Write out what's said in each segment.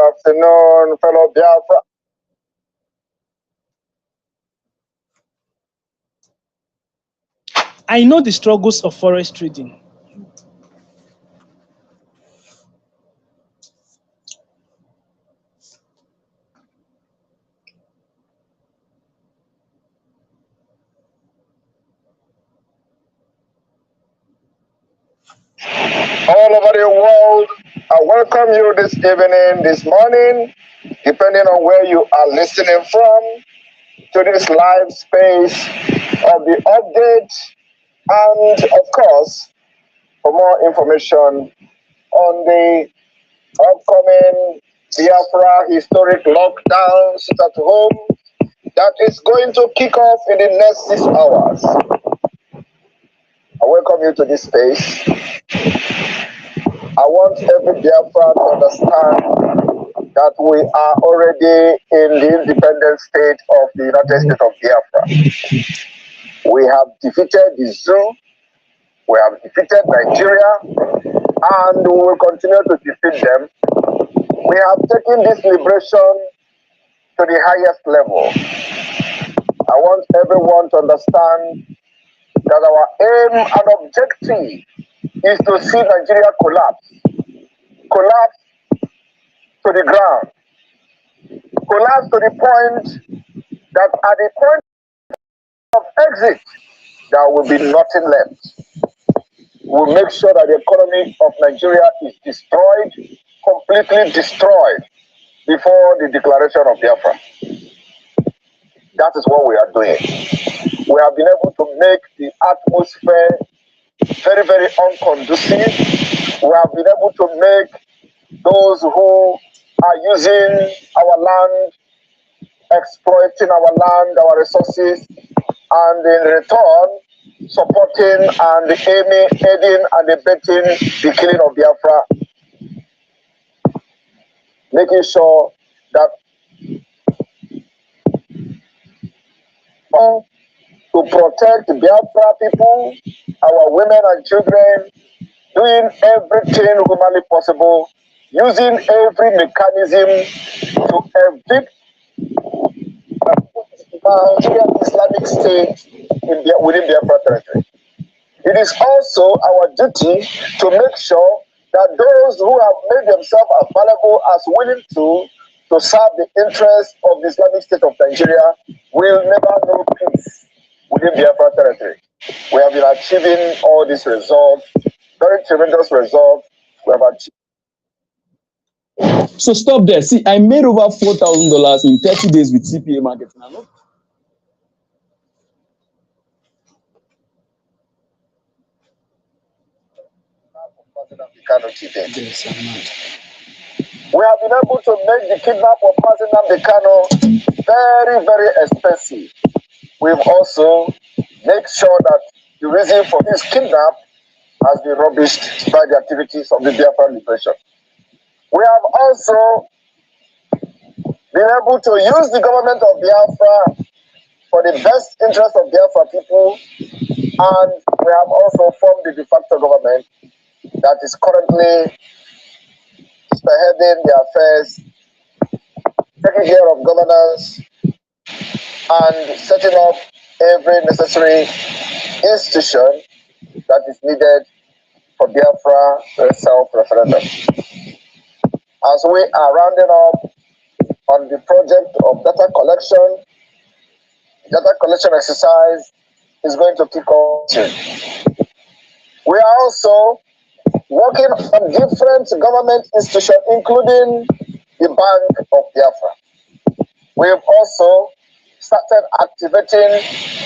afternoon, fellow Biafra. I know the struggles of forest trading. All over the world, I welcome you this evening, this morning, depending on where you are listening from, to this live space of the update, and of course, for more information on the upcoming Biafra historic lockdown sit at home that is going to kick off in the next 6 hours. I welcome you to this space. I want every Biafra to understand that we are already in the independent state of the United States of Biafra. We have defeated the zoo, we have defeated Nigeria, and we will continue to defeat them. We have taken this liberation to the highest level. I want everyone to understand that our aim and objective is to see Nigeria collapse to the ground, collapse to the point that at the point of exit, there will be nothing left. We'll make sure that the economy of Nigeria is destroyed, completely destroyed, before the declaration of Biafra. That is what we are doing. We have been able to make the atmosphere very, very unconducive. We have been able to make those who are using our land, exploiting our land, our resources, and in return, supporting and aiding and abetting the killing of Biafra, making sure that to protect Biafra people, our women and children, doing everything humanly possible, using every mechanism to evict Nigerian Islamic State within Biafra territory. It is also our duty to make sure that those who have made themselves available as willing to serve the interests of the Islamic State of Nigeria will never know peace within Biafra territory. We have been achieving all these results, very tremendous results. We have achieved. So stop there. See, I made over $4,000 in 30 days with CPA marketing. We have been able to make the kidnap of Mazi Nnamdi Kanu very, very expensive. We've also made sure that the reason for this kidnap has been rubbished by the activities of the Biafra liberation. We have also been able to use the government of Biafra for the best interest of Biafra people, and we have also formed the de facto government that is currently spearheading the affairs, taking care of governance, and setting up every necessary institution that is needed for Biafra self-referendum. As we are rounding up on the project of data collection exercise is going to kick off soon. We are also working on different government institutions, including the Bank of Biafra. We have also started activating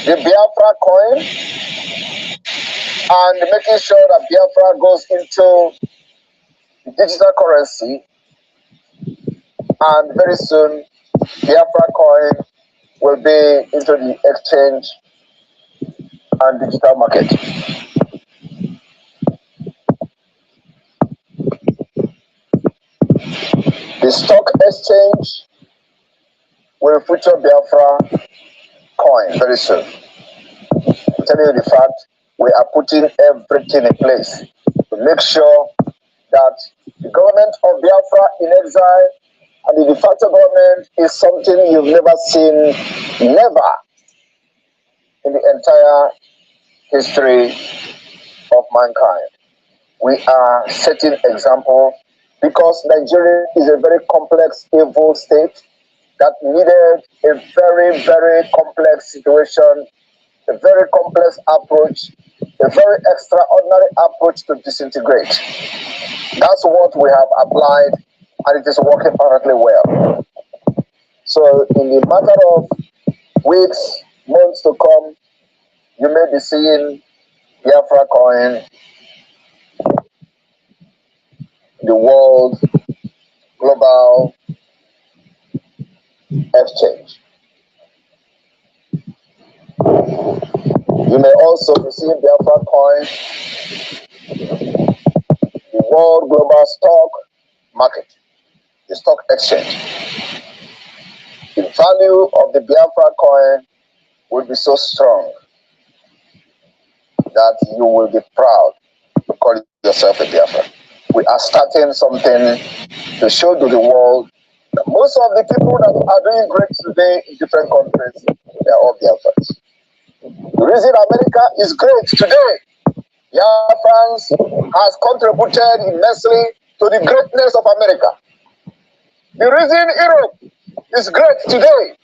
the Biafra coin and making sure that Biafra goes into digital currency, and very soon Biafra coin will be into the exchange and digital market. The stock exchange will feature Biafra coin very soon. I'm telling you the fact, we are putting everything in place to make sure that the government of Biafra in exile And the de facto government is something you've never seen, never in the entire history of mankind. We are setting example because Nigeria is a very complex, evil state that needed a very, very complex situation, a very complex approach, a very extraordinary approach to disintegrate. That's what we have applied, and it is working perfectly well. So, in the matter of weeks, months to come, you may be seeing Biafra coin, the world global exchange. You may also be seeing Biafra coin, the world global stock market, the stock exchange. The value of the Biafra coin will be so strong that you will be proud to call yourself a Biafra. We are starting something to show to the world that most of the people that are doing great today in different countries, they are all Biafrans. The reason America is great today, Biafrans has contributed immensely to the greatness of America. The reason Europe is great today,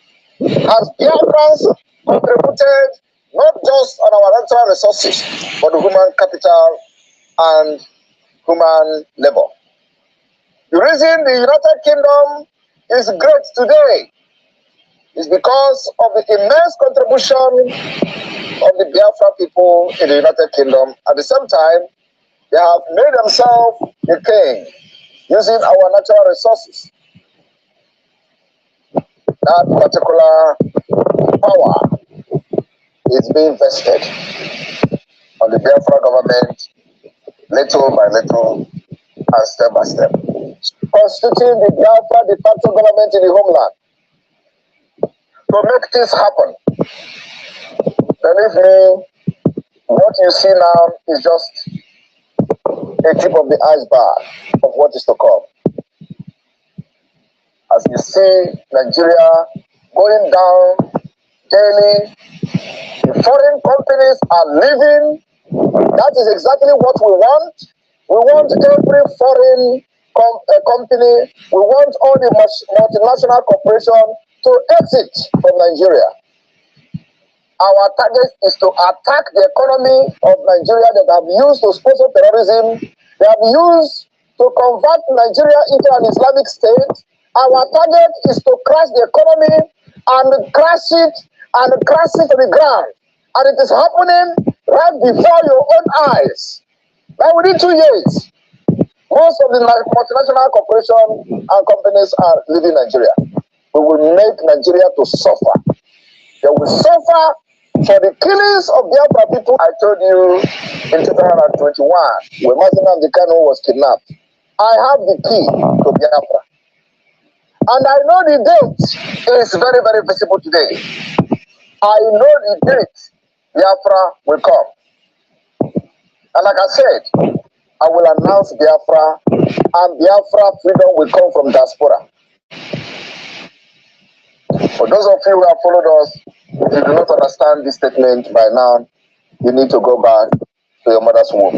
has Biafrans contributed not just on our natural resources, but human capital and human labor. The reason the United Kingdom is great today is because of the immense contribution of the Biafra people in the United Kingdom. At the same time, they have made themselves a king using our natural resources. That particular power is being vested on the Biafra government little by little and step by step. Constituting the Biafra de facto government in the homeland to make things happen. Believe me, what you see now is just a tip of the iceberg of what is to come. As you see Nigeria going down daily, the foreign companies are leaving. That is exactly what we want. We want every foreign company, we want all the multinational corporations to exit from Nigeria. Our target is to attack the economy of Nigeria that have used to sponsor terrorism. They have used to convert Nigeria into an Islamic state. Our target is to crash the economy and crash it to the ground. And it is happening right before your own eyes. Now within 2 years, most of the multinational corporations and companies are leaving Nigeria. We will make Nigeria to suffer. They will suffer for the killings of Biafra people. I told you in 2021, when Martin Amdekano was kidnapped, I have the key to Biafra. And I know the date is very, very visible today. I know the date Biafra will come. And like I said, I will announce Biafra, and Biafra freedom will come from diaspora. For those of you who have followed us, if you do not understand this statement by now, you need to go back to your mother's womb.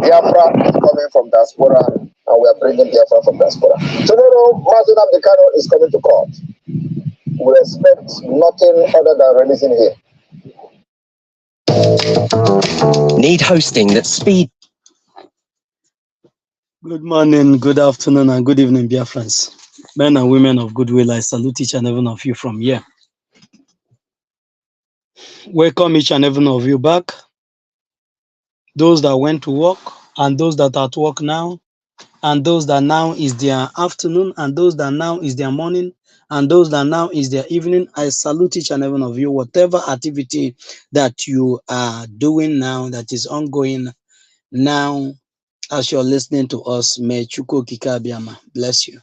Biafra is coming from diaspora, and we are bringing Biafra from diaspora. Tomorrow, Martin Abdekano is coming to court. We expect nothing other than releasing him. Need hosting that speed. Good morning, good afternoon, and good evening, Biafrans. Men and women of goodwill, I salute each and every one of you from here. Welcome each and every one of you back. Those that went to work, and those that are at work now, and those that now is their afternoon, and those that now is their morning, and those that now is their evening. I salute each and every one of you. Whatever activity that you are doing now, that is ongoing now, as you're listening to us, may Chuko Kikabiama bless you.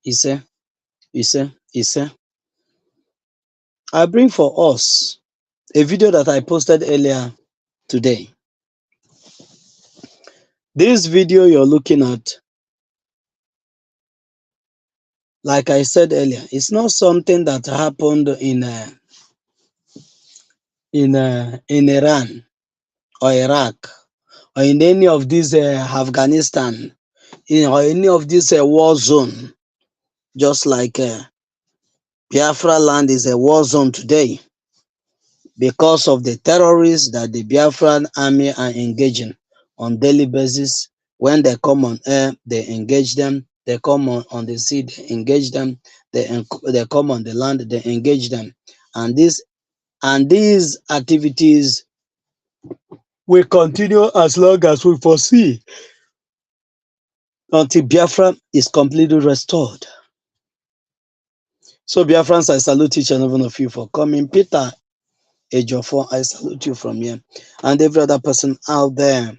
Ise. I bring for us a video that I posted earlier today. This video you're looking at Like I said earlier, it's not something that happened in Iran or Iraq or in any of these Afghanistan or any of this war zone. Just like Biafra land is a war zone today because of the terrorists that the Biafran army are engaging on daily basis. When they come on air, they engage them. They come on the sea, they engage them. They come on the land, they engage them. And these activities will continue as long as we foresee until Biafra is completely restored. So Biafrans, I salute each and every one of you for coming. Peter Ejiofor, I salute you from here. And every other person out there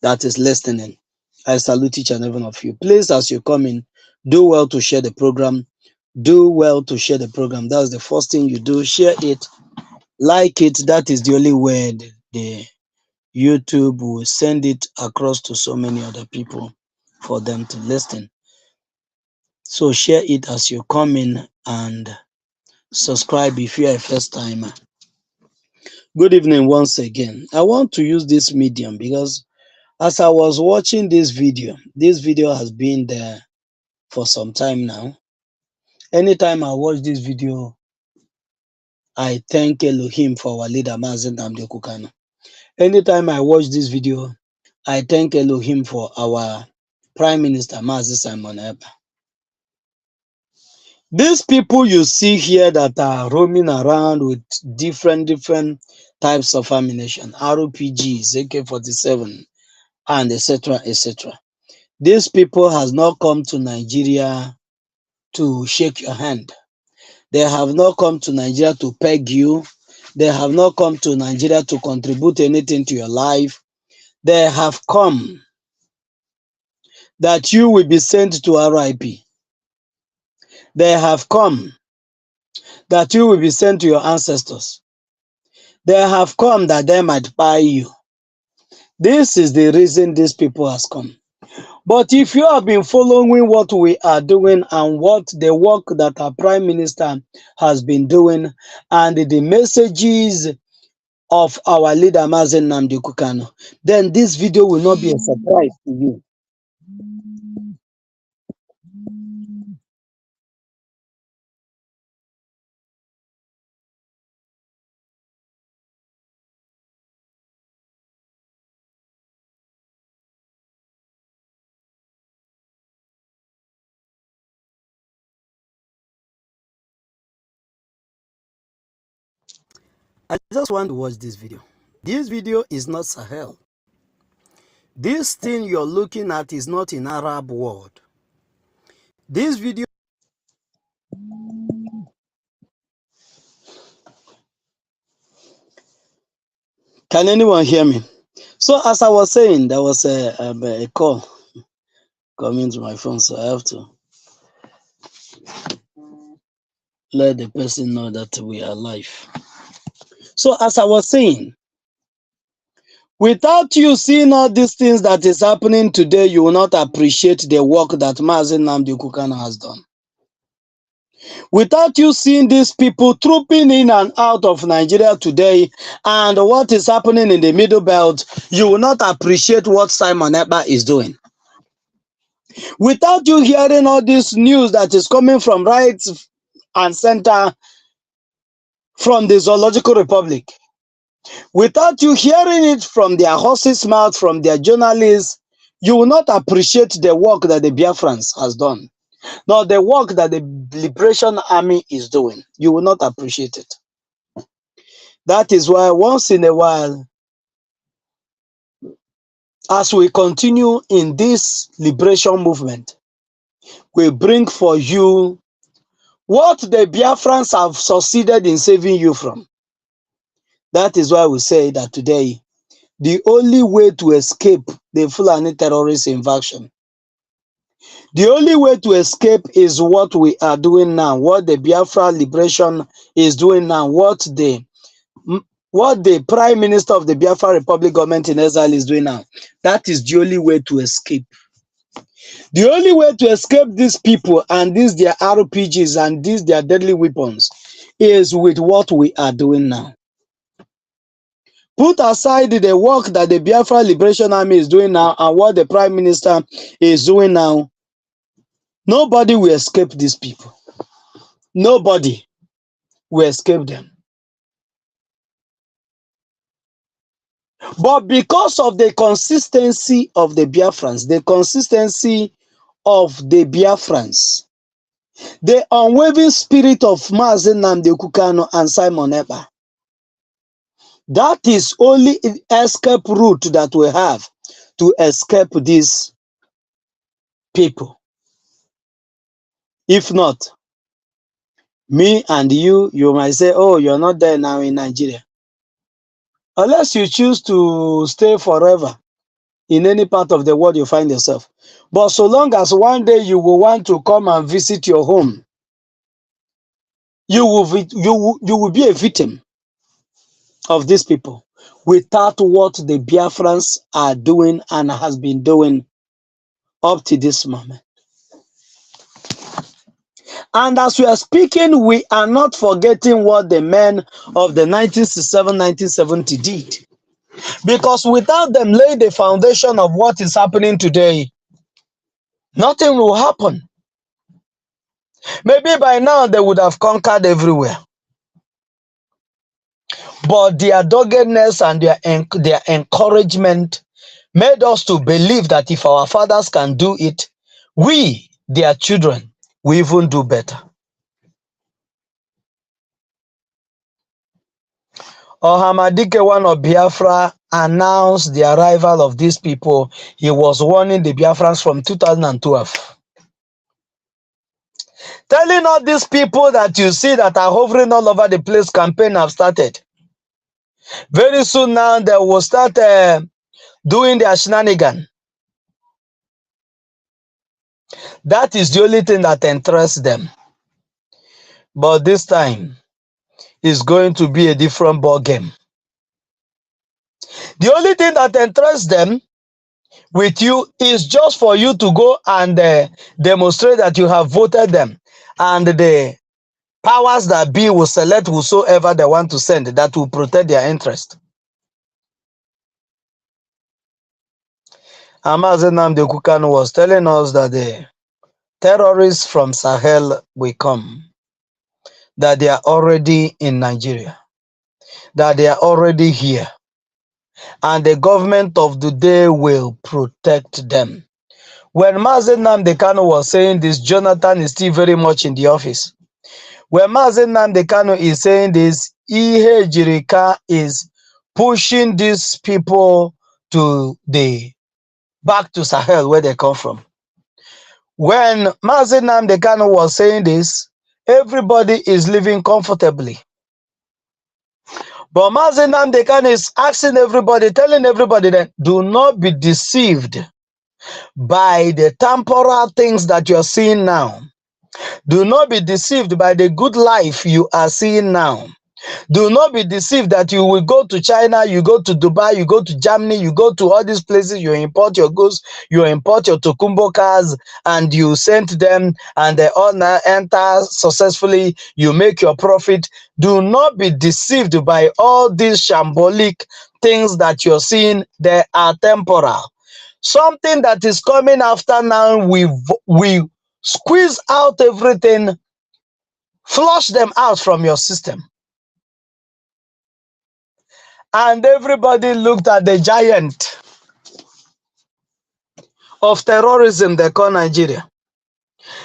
that is listening, I salute each and every one of you. Please, as you come in, do well to share the program. Do well to share the program. That's the first thing you do. Share it, like it. That is the only way the YouTube will send it across to so many other people for them to listen. So share it as you come in and subscribe if you are a first timer. Good evening once again. I want to use this medium because as I was watching this video has been there for some time now. Anytime I watch this video, I thank Elohim for our leader, Mazen Nnamdi Kanu. Anytime I watch this video, I thank Elohim for our Prime Minister, Mazi Simon Ekpa. These people you see here that are roaming around with different types of ammunition, RPGs, AK-47, and etc., etc. These people has not come to Nigeria to shake your hand. They have not come to Nigeria to peg you. They have not come to Nigeria to contribute anything to your life. They have come that you will be sent to RIP. They have come that you will be sent to your ancestors. They have come that they might buy you. This is the reason these people has come. But if you have been following what we are doing and what the work that our Prime Minister has been doing and the messages of our leader Mazen Nnamdi Kanu, then this video will not be a surprise to you. I just want to watch this video. This video is not Sahel. This thing you're looking at is not in Arab world. This video. Can anyone hear me? So as I was saying, there was a call coming to my phone, so I have to let the person know that we are live. So as I was saying, without you seeing all these things that is happening today, you will not appreciate the work that Mazen Nnamdi Kanu has done. Without you seeing these people trooping in and out of Nigeria today and what is happening in the Middle Belt, you will not appreciate what Simon Ekpa is doing. Without you hearing all this news that is coming from right and center from the Zoological Republic, without you hearing it from their horse's mouth, from their journalists, you will not appreciate the work that the Biafrans has done. Nor the work that the Liberation Army is doing. You will not appreciate it. That is why once in a while, as we continue in this liberation movement, we bring for you what the Biafrans have succeeded in saving you from. That is why we say that today, the only way to escape the Fulani terrorist invasion, the only way to escape is what we are doing now, what the Biafra liberation is doing now, what the Prime Minister of the Biafra Republic government in exile is doing now. That is the only way to escape. The only way to escape these people and these their RPGs and these their deadly weapons is with what we are doing now. Put aside the work that the Biafra Liberation Army is doing now and what the Prime Minister is doing now. Nobody will escape these people. Nobody will escape them. But because of the consistency of the Biafrans, the unwavering spirit of Mazen Nnamdi Kanu and Simon Ekpa, that is only an escape route that we have to escape these people. If not, me and you might say, oh, you're not there now in Nigeria. Unless you choose to stay forever in any part of the world you find yourself. But so long as one day you will want to come and visit your home, you will be a victim of these people without what the Biafrans are doing and has been doing up to this moment. And as we are speaking, we are not forgetting what the men of the 1967, 1970 did. Because without them laying the foundation of what is happening today, nothing will happen. Maybe by now they would have conquered everywhere. But their doggedness and their encouragement made us to believe that if our fathers can do it, we, their children, will even do better. Ohamadike, one of Biafra, announced the arrival of these people. He was warning the Biafrans from 2012. Telling all these people that you see that are hovering all over the place, campaign have started. Very soon now, they will start doing their shenanigan. That is the only thing that interests them. But this time, it's going to be a different ball game. The only thing that interests them with you is just for you to go and demonstrate that you have voted them. And the powers that be will select whosoever they want to send that will protect their interest. Mazen Nnamdi Kanu was telling us that the terrorists from Sahel will come, that they are already in Nigeria, that they are already here, and the government of the day will protect them. When Mazen Nnamdi Kanu was saying this, Jonathan is still very much in the office. When Mazen Nnamdi Kanu is saying this, Ihe Jirika is pushing these people to back to Sahel where they come from. When Mazen Nnamdi Kanu was saying this, everybody is living comfortably. But Mazen Nnamdi Kanu is asking everybody, telling everybody that do not be deceived by the temporal things that you're seeing now. Do not be deceived by the good life you are seeing now. Do not be deceived that you will go to China, you go to Dubai, you go to Germany, you go to all these places, you import your goods, you import your Tokumbo cars, and you send them, and they all enter successfully, you make your profit. Do not be deceived by all these shambolic things that you're seeing. They are temporal. Something that is coming after now, we squeeze out everything, flush them out from your system. And everybody looked at the giant of terrorism they call Nigeria.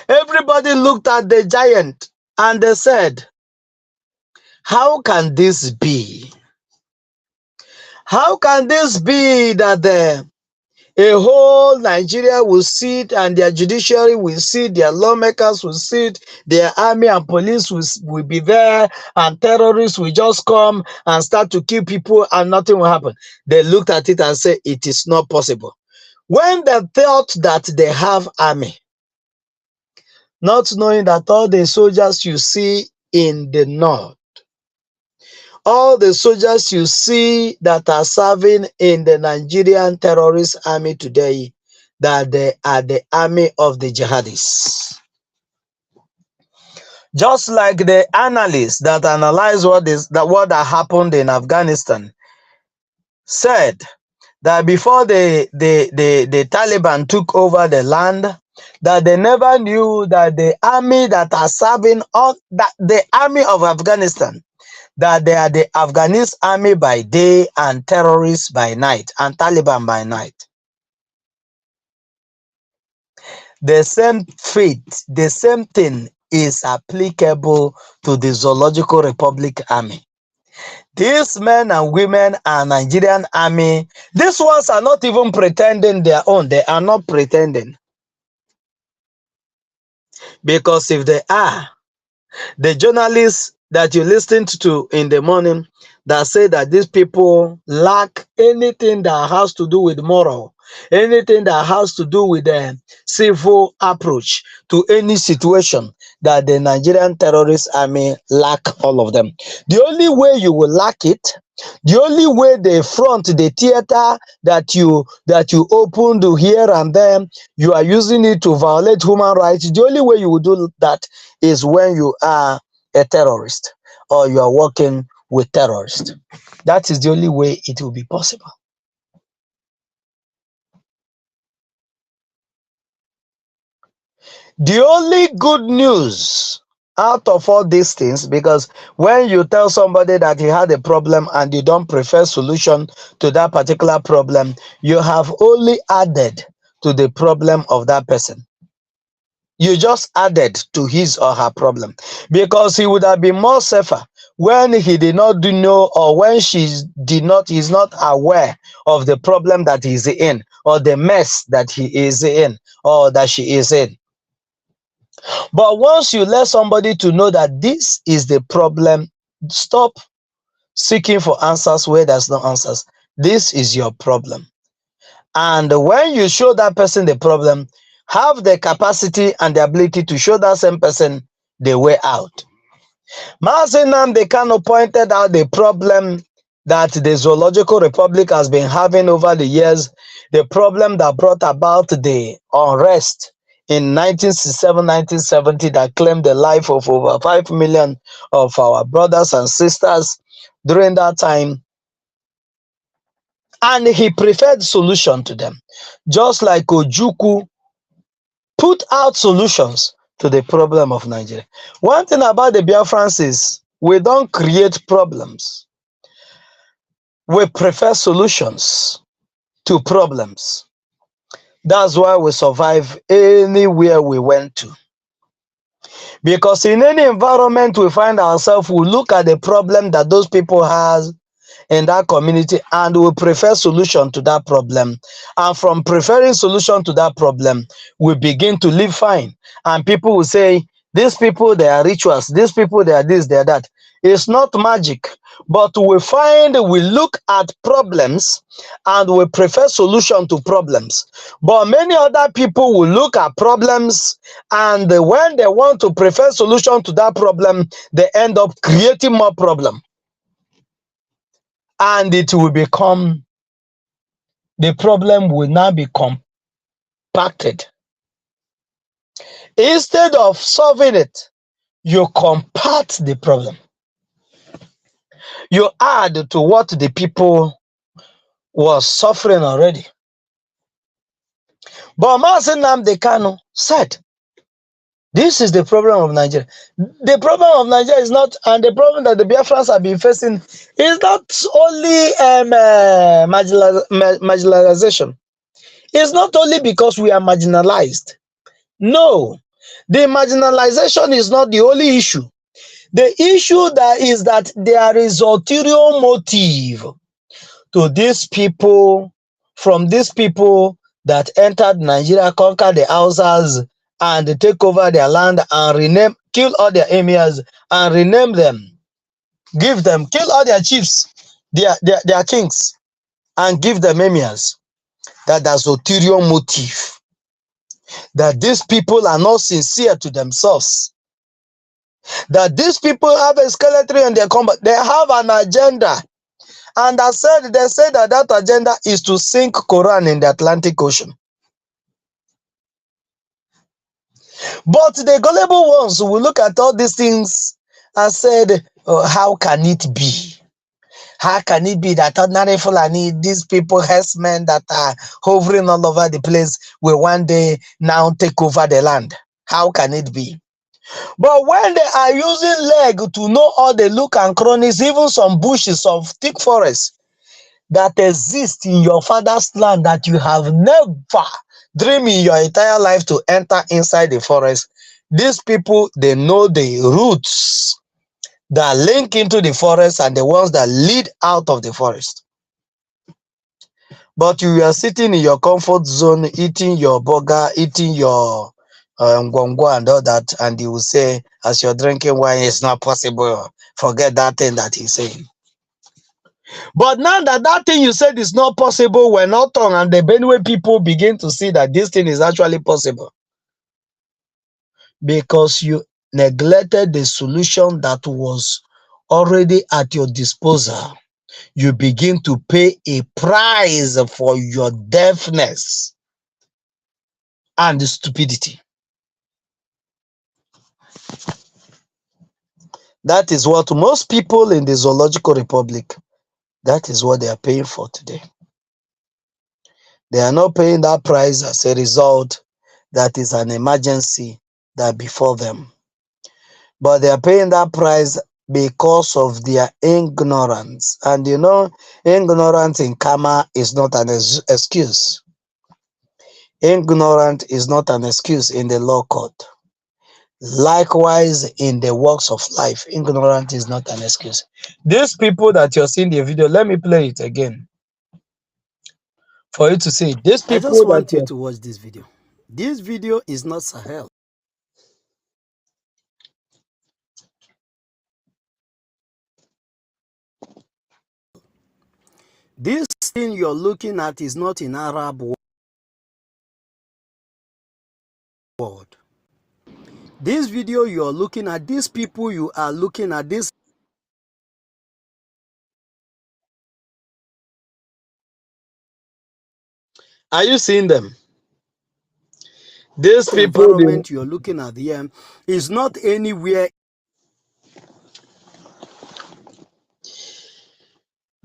Everybody looked at the giant and they said, how can this be? How can this be that a whole Nigeria will sit and their judiciary will sit, their lawmakers will sit, their army and police will be there, and terrorists will just come and start to kill people and nothing will happen? They looked at it and said, it is not possible. When they thought that they have army, not knowing that all the soldiers you see in the north, all the soldiers you see that are serving in the Nigerian terrorist army today, that they are the army of the jihadis. Just like the analysts that analyze what happened in Afghanistan said that before the Taliban took over the land, that they never knew that the army that are serving all that the army of Afghanistan, that they are the Afghanese army by day and terrorists by night and Taliban by night. The same fate, the same thing is applicable to the Zoological Republic Army. These men and women are Nigerian army. These ones are not even pretending their own. They are not pretending. Because if they are, the journalists that you listened to in the morning that say that these people lack anything that has to do with moral, anything that has to do with the civil approach to any situation, that the Nigerian terrorist army lack all of them. The only way you will lack it, the only way the front, the theater that you open to here and there, you are using it to violate human rights. The only way you will do that is when you are a terrorist or you are working with terrorists. That is the only way it will be possible. The only good news out of all these things, because when you tell somebody that he had a problem and you don't prefer solution to that particular problem, you have only added to the problem of that person. You just added to his or her problem, because he would have been more safer when he did not know, or when is not aware of the problem that he's in, or the mess that he is in, or that she is in. But once you let somebody to know that this is the problem, stop seeking for answers where there's no answers. This is your problem. And when you show that person the problem, have the capacity and the ability to show that same person the way out. Mazi Nnamdi Kanu pointed out the problem that the Zoological Republic has been having over the years, the problem that brought about the unrest in 1967, 1970 that claimed the life of over 5 million of our brothers and sisters during that time. And he preferred solution to them, just like Ojukwu put out solutions to the problem of Nigeria. One thing about the Biafrans is we don't create problems. We prefer solutions to problems. That's why we survive anywhere we went to. Because in any environment we find ourselves, we look at the problem that those people has in that community and we prefer solution to that problem. And from preferring solution to that problem, we begin to live fine. And people will say, these people, they are rituals. These people, they are this, they are that. It's not magic. But we look at problems and we prefer solution to problems. But many other people will look at problems and when they want to prefer solution to that problem, they end up creating more problem. And it will become, the problem will now be compacted. Instead of solving it, you compact the problem. You add to what the people was suffering already. But Mazi Nnamdi Kanu said, this is the problem of Nigeria. The problem of Nigeria is not, and the problem that the Biafrans have been facing is not only marginalization. It's not only because we are marginalized. No, the marginalization is not the only issue. The issue is that there is ulterior motive to these people, from these people that entered Nigeria, conquered the Hausas, and take over their land and kill all their emirs and rename them, kill all their chiefs, their kings, and give them emirs. That there's ulterior motive. That these people are not sincere to themselves. That these people have a skeleton in their combat. They have an agenda. And they said that agenda is to sink Quran in the Atlantic Ocean. But the gullible ones will look at all these things and said, oh, how can it be? How can it be that ordinary Fulani, these people, herdsmen that are hovering all over the place, will one day now take over the land? How can it be? But when they are using leg to know all the look and crannies, even some bushes of thick forest that exist in your father's land that you have never dreamed in your entire life to enter inside the forest, these people, they know the roots that link into the forest and the ones that lead out of the forest. But you are sitting in your comfort zone, eating your burger, eating your ngwongwo and all that, and you will say, as you're drinking wine, it's not possible. Forget that thing that he's saying. But now that that thing you said is not possible, we're not on, and the Benue people begin to see that this thing is actually possible. Because you neglected the solution that was already at your disposal. You begin to pay a price for your deafness and stupidity. That is what most people in the Zoological Republic, that is what they are paying for today. They are not paying that price as a result that is an emergency that before them. But they are paying that price because of their ignorance. And you know, ignorance in karma is not an excuse. Ignorant is not an excuse in the law court. Likewise, in the works of life, ignorant is not an excuse. These people that you're seeing the video, let me play it again for you to see. These people I just want you to watch this video. This video is not Sahel. This thing you're looking at is not in Arab world. This video you're looking at, these people you are looking at, this are you seeing them? These people, environment you're looking at here is not anywhere.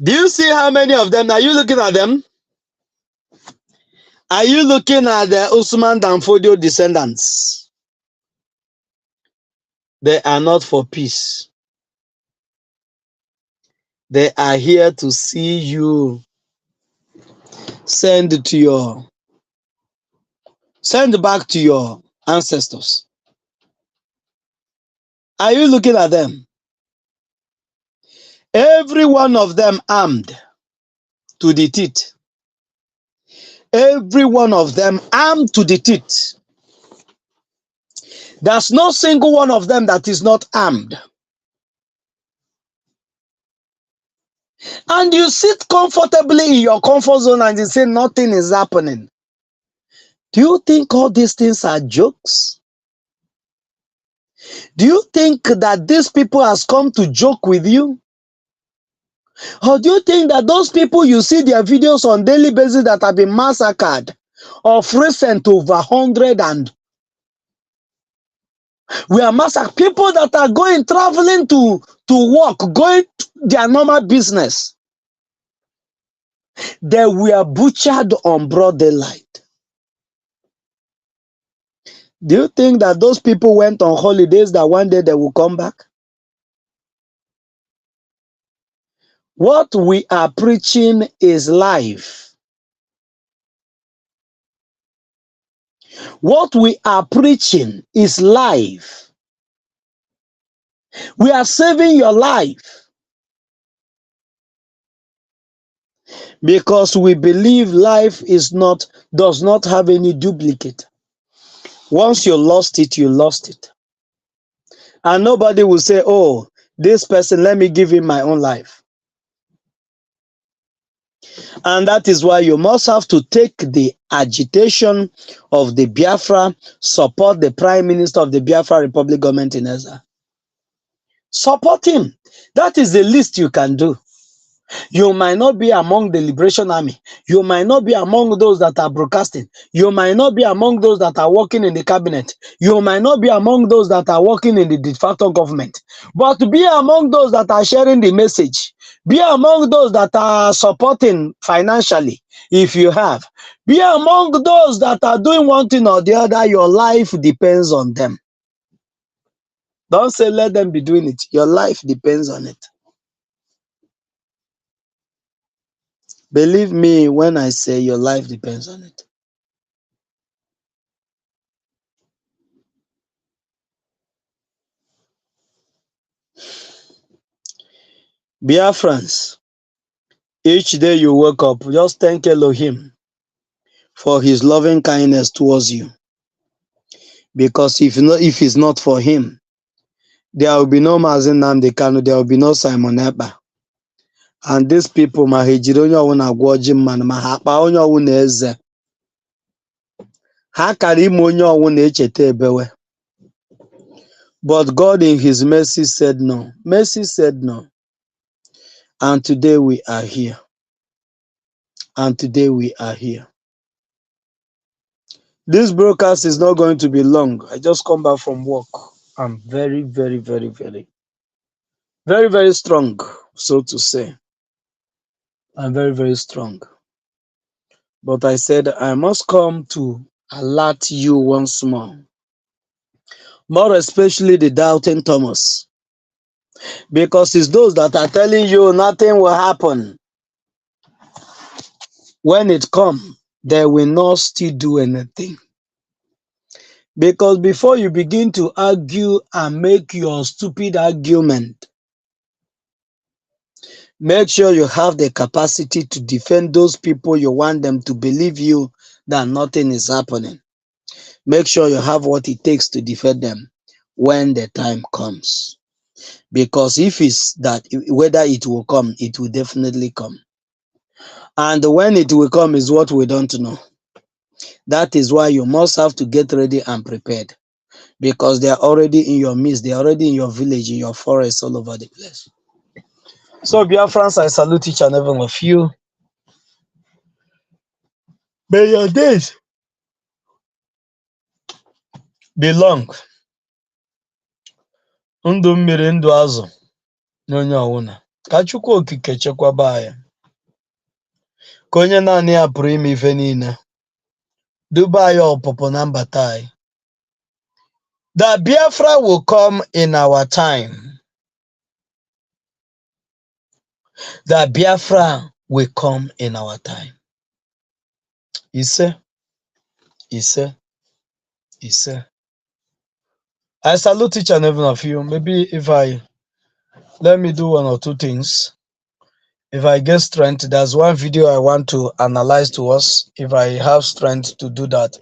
do you see how many of them? Are you looking at them? Are you looking at the Usman Danfodio descendants? They are not for peace. They are here to see you send back to your ancestors. Are you looking at them? Every one of them armed to the teeth. Every one of them armed to the teeth. There's no single one of them that is not armed. And you sit comfortably in your comfort zone and you say nothing is happening. Do you think all these things are jokes? Do you think that these people has come to joke with you? Or do you think that those people you see their videos on daily basis that have been massacred of recent over 100 and we are massacred, people that are going traveling to work, going to their normal business, they were butchered on broad daylight. Do you think that those people went on holidays that one day they will come back? What we are preaching is life. What we are preaching is life. We are saving your life because we believe life does not have any duplicate. Once you lost it, you lost it. And nobody will say, oh, this person, let me give him my own life. And that is why you must have to take the agitation of the Biafra, support the Prime Minister of the Biafra Republic government in Ezra. Support him. That is the least you can do. You might not be among the Liberation Army. You might not be among those that are broadcasting. You might not be among those that are working in the cabinet. You might not be among those that are working in the de facto government. But be among those that are sharing the message. Be among those that are supporting financially, if you have. Be among those that are doing one thing or the other. Your life depends on them. Don't say let them be doing it. Your life depends on it. Believe me when I say your life depends on it. Biafrans, each day you wake up, just thank Elohim for his loving kindness towards you. Because if it's not for him, there will be no Mazen Nnamdi Kanu, there will be no Simon Ekpa. And these people, ma ha ejiri onye ọwụna agwa ọjị mmanụ, ma ha akpa onye ọwụna eze. Ha kara ime onye ọwụna echeta ebewe. But God in his mercy said no. Mercy said no. And today we are here. And today we are here. This broadcast is not going to be long. I just come back from work. I'm very, very, very, very, very, very strong, so to say. I'm very, very strong. But I said I must come to alert you once more. More especially the doubting Thomas. Because it's those that are telling you nothing will happen. When it comes, they will not still do anything. Because before you begin to argue and make your stupid argument, make sure you have the capacity to defend those people you want them to believe you that nothing is happening. Make sure you have what it takes to defend them when the time comes. Because if it's that, whether it will come, it will definitely come. And when it will come is what we don't know. That is why you must have to get ready and prepared. Because they are already in your midst, they are already in your village, in your forest, all over the place. So, Biafrans, I salute each and every one of you. May your days be long. Ndụ mmiri ndụ azụ n'onye ọwụna. Ka Chukwu okike chekwaba ya. Ka onye naanị ya pụrụ ime ife niile. Duba ya ọpụpụ na mbata anyị. The Biafra will come in our time. The Biafra will come in our time. Ise. I salute each and every one of you. Maybe let me do one or two things. If I get strength, there's one video I want to analyze to us. If I have strength to do that,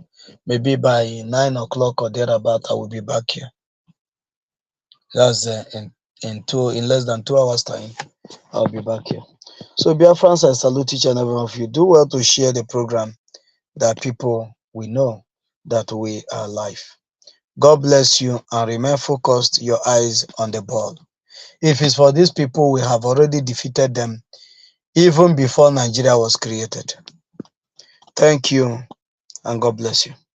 maybe by 9 o'clock or thereabout, I will be back here. That's in less than 2 hours time, I'll be back here. So, Biafrans, I salute each and every one of you. Do well to share the program that people will know that we are live. God bless you and remain focused, your eyes on the ball. If it's for these people, we have already defeated them even before Nigeria was created. Thank you and God bless you.